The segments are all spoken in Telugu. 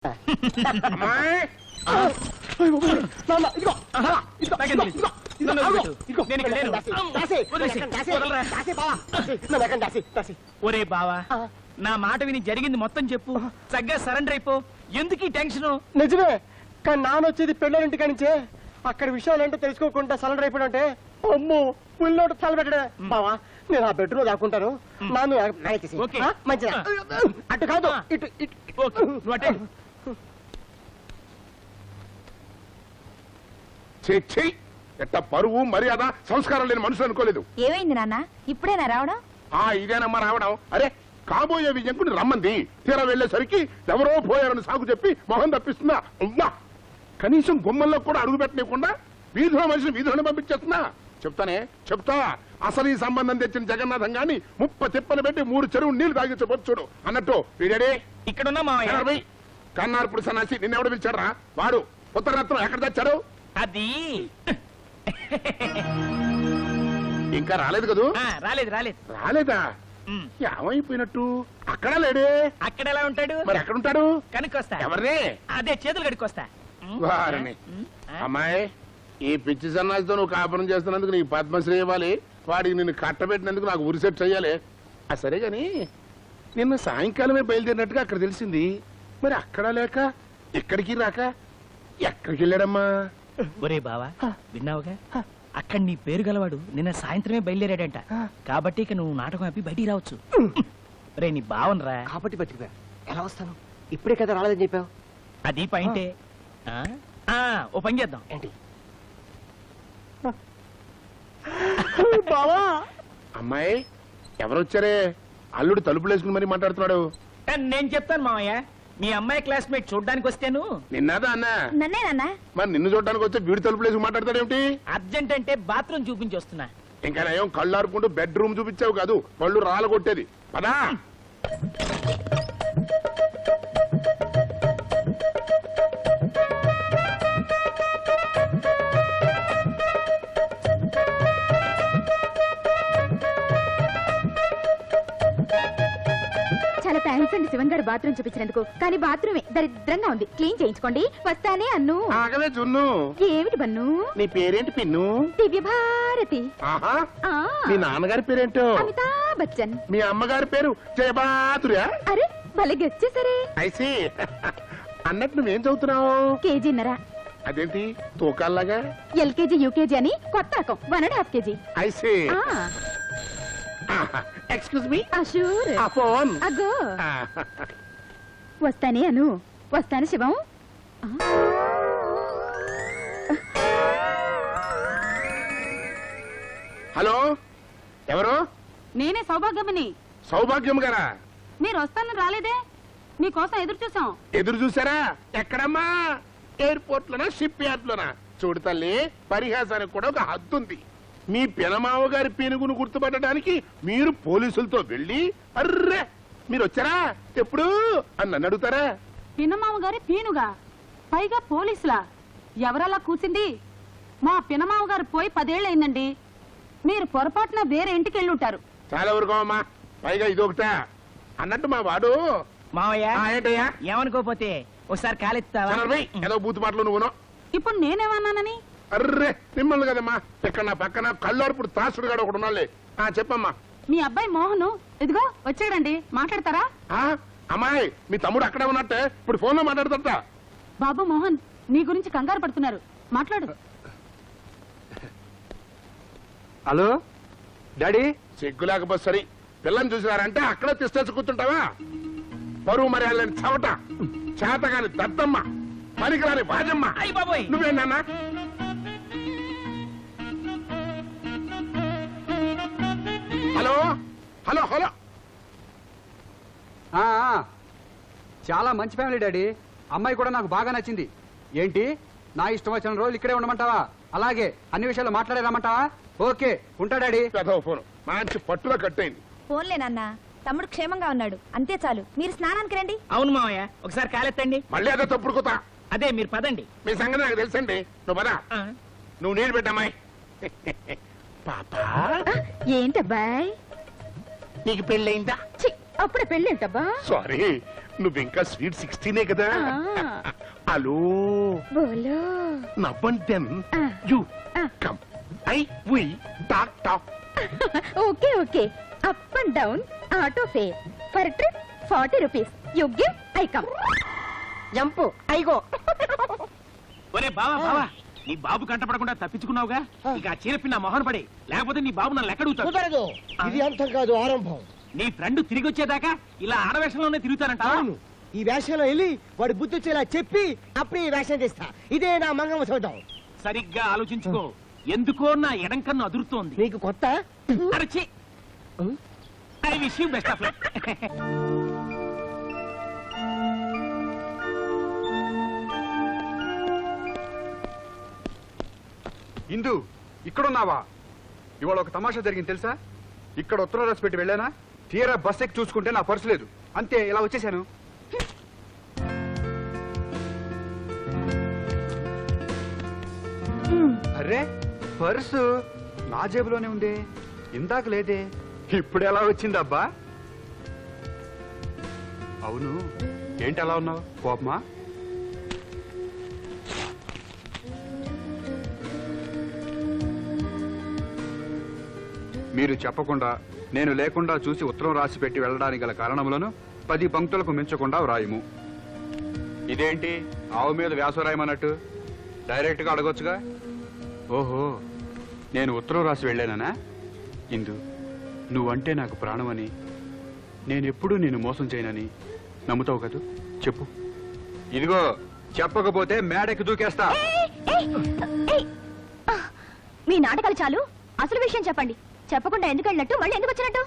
ఒరే బావా, నా మాట విని జరిగింది మొత్తం చెప్పు. చక్కగా సరెండర్ అయిపో. ఎందుకు ఈ టెన్షన్? నిజమే, కానీ నానొచ్చేది పెళ్ళోరింటి కానించే. అక్కడ విషయాలు ఏంటో తెలుసుకోకుండా సరెండర్ అయిపోయినంటే అమ్మో పుల్లోటి తలబెట్టడే. బావా, నేను ఆ బెడ్ లో దాక్కుంటాను. నాను మంచిదా? అటు కాదు, ఇటు ఇటు. ఎట్ట పరువు మర్యాద సంస్కారం లేని మనుషులు అనుకోలేదు. ఏమైంది నాన్న? ఇప్పుడేనా రావడం? ఇదేనమ్మా రావడం. అరే కాబోయే విజయంకుని రమ్మంది. తీరా వెళ్లేసరికి ఎవరో పోయారని సాగు చెప్పి మొహం తప్పిస్తుందా? అమ్మా, కనీసం గుమ్మల్లో కూడా అడుగు పెట్టలేకుండా వీధిలో మనిషిని వీధిలోనే పంపించేస్తున్నా. చెప్తా అసలు ఈ సంబంధం తెచ్చిన జగన్నాథం గాని 30 తిప్పలు పెట్టి 3 చెరువు నీళ్లు తాగించబోతు చూడు అన్నట్టు. వీడే ఇక్కడున్నా కన్నార్పుడు సన్నాసి నిన్నెవడు పిలిచాడు రా? వాడు ఉత్తరరత్నం ఎక్కడ తెచ్చాడు? అది ఇంకా రాలేదు కదూ? రాలేదా? ఏమైపోయినట్టు? అక్కడ లేడే. అక్కడ ఎలా ఉంటాడు? మరి ఎక్కడుంటాడు? కనుక్కొస్తా. ఎవరిని? అదే చేతులు కడుక్కొస్తా. వారిని. అమ్మాయి, ఈ పిచ్చి సన్నాసితో నువ్వు కాపురం చేస్తున్నందుకు నీకు పద్మశ్రీ ఇవ్వాలి. వాడికి నిన్ను కట్టబెట్టినందుకు నాకు ఉరిసెట్ చెయ్యాలి. సరే గాని నిన్న సాయంకాలమే బయలుదేరినట్టుగా అక్కడ తెలిసింది. మరి అక్కడ లేక ఇక్కడికి రాక ఎక్కడికి వెళ్ళాడమ్మా? ఒరే బావా, విన్నావుగా? అక్కడ నీ పేరు గలవాడు నిన్న సాయంత్రమే బయలుదేరాడంట. కాబట్టి ఇక నువ్వు నాటకం ఆపి బయటికి రావచ్చు. రే నీ బావనరా. కాబట్టి బతికిపోయా. ఎలా వస్తాను? ఇప్పుడే కదా రాలేదని చెప్పావు. అది పాయింటే. ఓ పని చేద్దాం. ఏంటి బావా? అమ్మాయి, ఎవరొచ్చారే? అల్లుడు తలుపులు వేసుకుని మరి మాట్లాడుతున్నాడు. నేను చెప్తాను మామయ్య. మీ అమ్మాయి క్లాస్మేట్ చూడ్డానికి వస్తేను. నిన్నదా అన్న? నన్నే నాన్న. మరి నిన్ను చూడడానికి వచ్చే వీడి తలుపులు వేసుకుని మాట్లాడతాడేమిటి? అర్జెంట్ అంటే బాత్రూమ్ చూపించి వస్తున్నా. ఇంకా నయం కళ్ళు ఆరుకుంటూ బెడ్రూమ్ చూపించావు కాదు, పళ్ళు రాలగొట్టేది. పదా. చాలా థ్యాంక్స్ అండి శివన్ గారు బాత్రూమ్ చూపించినందుకు. కానీ బాత్రూమే దరిద్రంగా ఉంది. క్లీన్ చేయించుకోండి. వస్తానే అన్ను. ఆగవే జున్ను. ఏమిటి బన్ను? నీ పేరేంటి పిన్ను? దివ్య భారతి. ఆహా, మీ నాన్నగారి పేరేంటో? అమితాబ్ బచ్చన్. మీ అమ్మగారి పేరు జయబాతురా? అరే భలే గెస్ట్ చేశారే. ఐసి. అన్నట్టు నువ్వేం చదువుతున్నావు? కేజీన్నర. అదేంటి తూకాల్లాగా? ఎల్కేజీ యూకేజీ అని కొత్త రకం. 1.5 kg. ఐసి. Excuse me. అషూర్. ఆ ఫోన్. అగో వస్తానే అను. వస్తాను శివం. హలో, ఎవరు? నేనే సౌభాగ్యమని. సౌభాగ్యం గారా? మీరు వస్తానని రాలేదే. మీకోసం ఎదురు చూసాం. ఎదురు చూసారా? ఎక్కడమ్మా? ఎయిర్పోర్ట్ లోనా, షిప్ యార్డ్ లోనా? చూడు తల్లి, పరిహాసానికి కూడా ఒక హద్దు ఉంది. మీ పినమావ గారి పీనుగును గుర్తుపట్టడానికి మీరు పోలీసులతో వెళ్ళి అర్రే మీరు వచ్చారా ఎప్పుడు అని నన్ను అడుగుతారా? పినమామ గారి పీనుగా, పైగా పోలీసులా? ఎవరలా కూసింది? మా పినమావ గారు పోయి 10 ఏళ్ళయిందండి. మీరు పొరపాటున వేరే ఇంటికి వెళ్ళుంటారు. చాలా వరకు అమ్మా, పైగా ఇదొకటా అన్నట్టు మా వాడు. మావయ్య ఏంటయ్యా? ఏమనుకోపోతే ఒకసారి కాలెత్తావా? ఏదో బూతు మాటలు నువ్వును. ఇప్పుడు నేనేమన్నానని? అర్రే మిమ్మల్ని కదమ్మా, ఇక్కడ నా పక్కన కళ్ళార్పుడు తాసుడు గాడు ఒకడు ఉన్నాలే. చెప్పమ్మా. మీ అబ్బాయి మోహను ఇదిగో వచ్చాడండి. మాట్లాడతారా? అమ్మాయి, మీ తమ్ముడు అక్కడే ఉన్నట్టే ఇప్పుడు ఫోన్ లో మాట్లాడుతుంట. బాబు మోహన్, నీ గురించి కంగారు పడుతున్నారు. మాట్లాడు. Hello daddy. సిగ్గు లేకపోతే సరి. పిల్లని చూసినారంటే అక్కడే తిష్టేసి కూర్చుంటావా? పరువు మర్యాదని చవట, చేతగాని దద్దమ్మ, పనికిరాని బాజమ్మ. నువ్వేనా? Hello hello hello. చాలా మంచి ఫ్యామిలీ డాడీ. అమ్మాయి కూడా నాకు బాగా నచ్చింది. ఏంటి, నా ఇష్టం వచ్చిన రోజులు ఇక్కడే ఉండమంటావా? అలాగే అన్ని విషయాలు మాట్లాడే రమ్మంటావా? ఓకే, ఉంటా డాడీ. ఫోన్ మంచి పట్టుగా కట్టయింది. ఫోన్లే నాన్న, తమ్ముడు క్షేమంగా ఉన్నాడు. అంతే చాలు. మీరు స్నానానికి రండి. అవును మావయ్య, ఒకసారి కాలెత్తండి. మళ్ళీ అదే తప్పుడు కొత్త. అదే మీరు పదండి. మీ సంగతి నాకు తెలుసండి. నువ్వు పదా. నువ్వు నీళ్ళు పెట్టమ్మాయి. పాపా, ఏంటబ్బాయ్? నీకు పెళ్ళయిందా? అప్పుడే పెళ్ళేంటబ్బా? సారీ, నువ్వు ఇంకా స్వీట్ 16 కదా. హలో బోలో. నవ్వండి ఆ. యు ఆ. Come I we talk okay okay. Up and down auto fare per trip 40 rupees. You give, I come. Jump ఐగో. ఒరే బావా బావా, నీ బాబు కంటపడకుండా తప్పించుకున్నావుగా, ఇక ఆ చీర పిన్న మొహన పడి, లేకపోతే నీ బాబు నన్ను ఎక్కడుగుతాడు. కుదరదు, ఇది అంతం కాదు, ఆరంభం. నీ ఫ్రెండ్ తిరిగి వచ్చేదాకా ఇలా ఆడవేషంలోనే తిరుగుతానంటావా? అవును, ఈ వేషంలో వెళ్ళి వాడు బుద్ధి వచ్చేలా చెప్పి అప్పుడు ఈ వేషం తీస్తా. ఇదే నా మంగమ్మ చూద్దాం. సరిగ్గా ఆలోచించుకో, ఎందుకో నా ఎడం కన్ను అదురుతోంది. నీకు కొత్త అరచి I wish you best of luck. Indu, ఇక్కడున్నావా? ఇవాళ ఒక తమాషా జరిగింది తెలుసా? ఇక్కడ ఉత్తరం రాసి పెట్టి వెళ్ళానా, తీరా బస్ ఎక్కి చూసుకుంటే నా పర్సు లేదు. అంతే, ఇలా వచ్చేసాను. అరే, పర్సు నా జేబులోనే ఉంది, ఇందాక లేదే, ఇప్పుడు ఎలా వచ్చిందబ్బా? అవును, ఏంటి అలా ఉన్నావు? కోపమా? మీరు చెప్పకుండా, నేను లేకుండా చూసి ఉత్తరం రాసి పెట్టి వెళ్ళడానికి గల కారణములను 10 పంక్తులకు మించకుండా వ్రాయము. ఇదేంటి ఆవు మీద వ్యాసం రాయమన్నట్టు? డైరెక్ట్ గా అడగొచ్చుగా. ఓహో, నేను ఉత్తరం రాసి వెళ్ళానా? ఇందు, నువ్వంటే నాకు ప్రాణమని, నేనెప్పుడూ నేను మోసం చేయనని నమ్ముతావు కదూ? చెప్పు. ఇదిగో, చెప్పకపోతే మేడకి దూకేస్తా. మీ నాటకాలు చాలు, అసలు విషయం చెప్పండి. చెప్పకుండా ఎందుకు వెళ్ళినట్టు, మళ్ళీ ఎందుకు వచ్చినట్టు?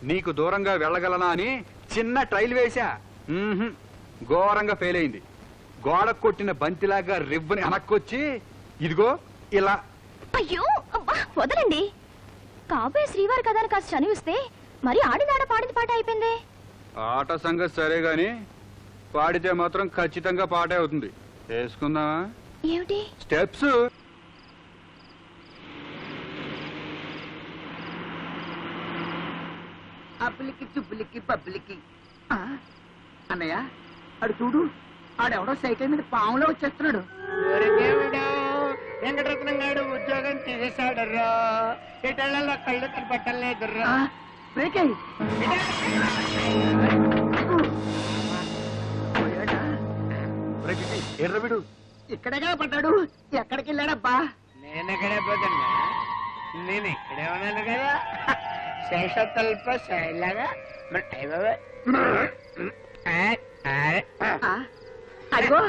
నీకు దూరంగా వెళ్ళగలనా అని చిన్న ట్రైల్ వేశా. ఘోరంగా ఫెయిల్ అయింది. గోడ కొట్టిన బంతిలాగా రివ్వని అనక్కొచ్చి ఇదిగో ఇలా. అయ్యో అబ్బా, వదలండి. కాబోయే శ్రీవారి కథను కాస్త చనివిస్తే మరి ఆడినాడ పాడింది పాట అయిపోయింది. ఆట సంగతి సరే గాని, పాడితే మాత్రం ఖచ్చితంగా పాటే అవుతుంది. వేసుకుందామా? ఏమిటి స్టెప్స్? అబ్బులికి చుబ్బులికి పబ్బులికి. అన్నయ్య, అడు చూడు, ఆడెవడో సైకిల్ మీద పాములో వచ్చేస్తున్నాడు. వెంకటరత్నం గారు ఉద్యోగం చేసేసాడర్రా. ఎటళ్ళలో కళ్ళు కనపట్టలేదుర్రా. బ్రేక్ అయ్యి ఎర్రవిడు ఇక్కడేగా పడ్డాడు. ఎక్కడికి వెళ్ళాడబ్బా? నేను ఎక్కడే పోతున్నా, నేను ఇక్కడే ఉన్నాను కదా. శేషతల్ప శైలగా అదిగో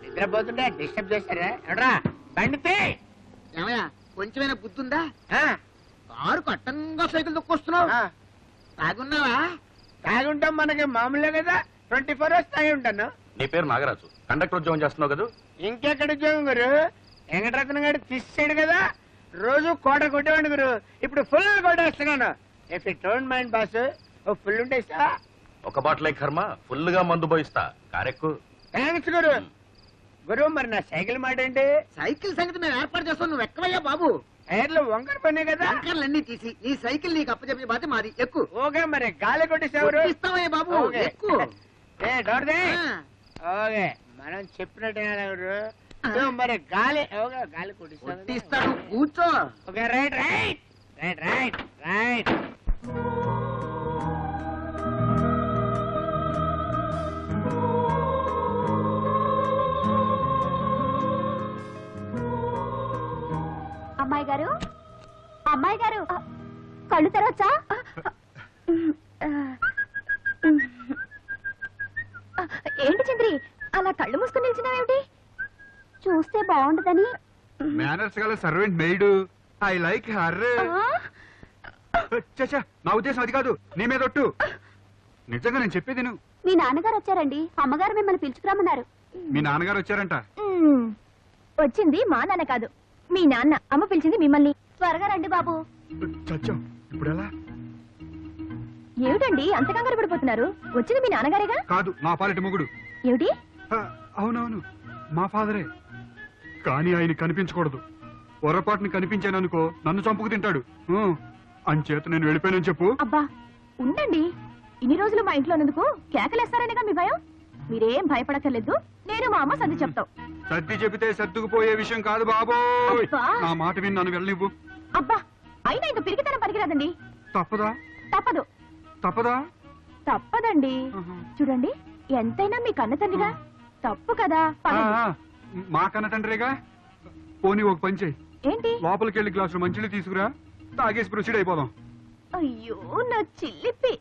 నిద్రపోతుంటే డిస్టర్బ్ చేస్తారా? ఎవడ్రా బండితే? ఏమయ్యా, కొంచెమైనా బుద్ధుందా? కారు కట్టంగా సైకిల్ తొక్కొస్తున్నావు. తాగున్నావా? తాగుంటాం, మనకి మామూలే కదా. 24 hours తాగి ఉంటాను. నీ పేరు నాగరాజు, కండక్టర్ ఉద్యోగం చేస్తున్నావు కదా? ఇంకెక్కడ ఉద్యోగం గురు? వెంకటరత్నం గారు తీసాడు కదా, రోజు కోట కొట్టేవాడు గురు. ఇప్పుడు ఫుల్ కొట్టేస్తున్నాను. If you don't mind boss, ఓ ఫుల్ ఉంటే ఇస్తా. ఒక బాటలే కర్మ, ఫుల్ గా మందు పోయిస్తా. కారెక్కు. థ్యాంక్స్ గురు. గురు, మరి నా సైకిల్ మాట ఏంటి? సైకిల్ సంగతి మేము ఏర్పాటు చేస్తాం, నువ్వు ఎక్కవయ్యా బాబు. టైర్లు వంకర పనే కదా. అంకర్లన్నీ తీసి నీ సైకిల్ నీకు అప్పచెప్పే బాధ్యత మాది. ఎక్కు. ఓకే, మరి గాలి కొట్టేసేవారు ఇస్తావయ్యా బాబు, ఓకే. ఎక్కు. ఏ డోర్ దే. ఆ, ఓకే, మనం చెప్పినట్టు గురు. ఇదిగో మరి గాలి, ఓకే, గాలి కొట్టిస్తాను. కొట్టిస్తాను, కూర్చో. Okay, right right right right right. అమ్మాయి గారు, అమ్మాయి గారు, కళ్ళు తెరవచ్చా? ఏంటి చంద్రి, అలా కళ్ళు మూసుకుని నిల్చున్నావేమిటి? చూస్తే బాగుండదని. మేనర్స్ గల servant maid. I like her. చచ్చా, నా ఉద్దేశం అది కాదు. నీ మీద ఒట్టు. నిజంగా నేను చెప్పేది నువ్వు. మీ నాన్నగారు వచ్చారండి, అమ్మగారు మిమ్మల్ని పిలుచుకురమ్మన్నారు. మీ నాన్నగారు వచ్చారంట. వచ్చింది మా నాన్న కాదు, మీ నాన్న. అమ్మ పిలిచింది మిమ్మల్ని. త్వరగా రండి బాబు. చచ్చా, ఇప్పుడు ఎలా? ఏమిటండి అంత కంగారు పడిపోతున్నారు? వచ్చింది మీ నాన్నగారేగా. కాదు, నా పాలిటి మొగుడు. ఏమిటి? అవునవును, మా ఫాదరే. కానీ ఆయన కనిపించకూడదు. పొరపాటుని కనిపించాననుకో, నన్ను చంపుకు తింటాడు. అంచేత నేను వెళ్ళిపోయానని చెప్పు. అబ్బా ఉండండి, ఇన్ని రోజులు మా ఇంట్లో ఉన్నందుకు కేకలేస్తారనేగా మీ భయం? మీరేం భయపడక్కర్లేదు, నేను మా అమ్మ సర్ది చెప్తాం. సర్ది చెబితే సర్దుకుపోయే విషయం కాదు బాబోయ్. అబ్బా. నా మాట విని నన్ను వెళ్ళనివ్వు. అబ్బా, అయినా ఇంత పిరికితనం పనికిరాదండి. తప్పదా? తప్పదు. తప్పదా? తప్పదండి. ఆహా. చూడండి, ఎంతైనా మీ కన్న తండ్రిగా. తప్పు కదా, పదండి. మా కన్న తండ్రిగా. పోనీ ఒక పని చెయ్యి, ఏంటి? లోపలికి వెళ్ళి గ్లాసులు మంచిని తీసుకురా, తాగేసి ప్రొసీడ్ అయిపోదాం. అయ్యో నా చిల్లిపి.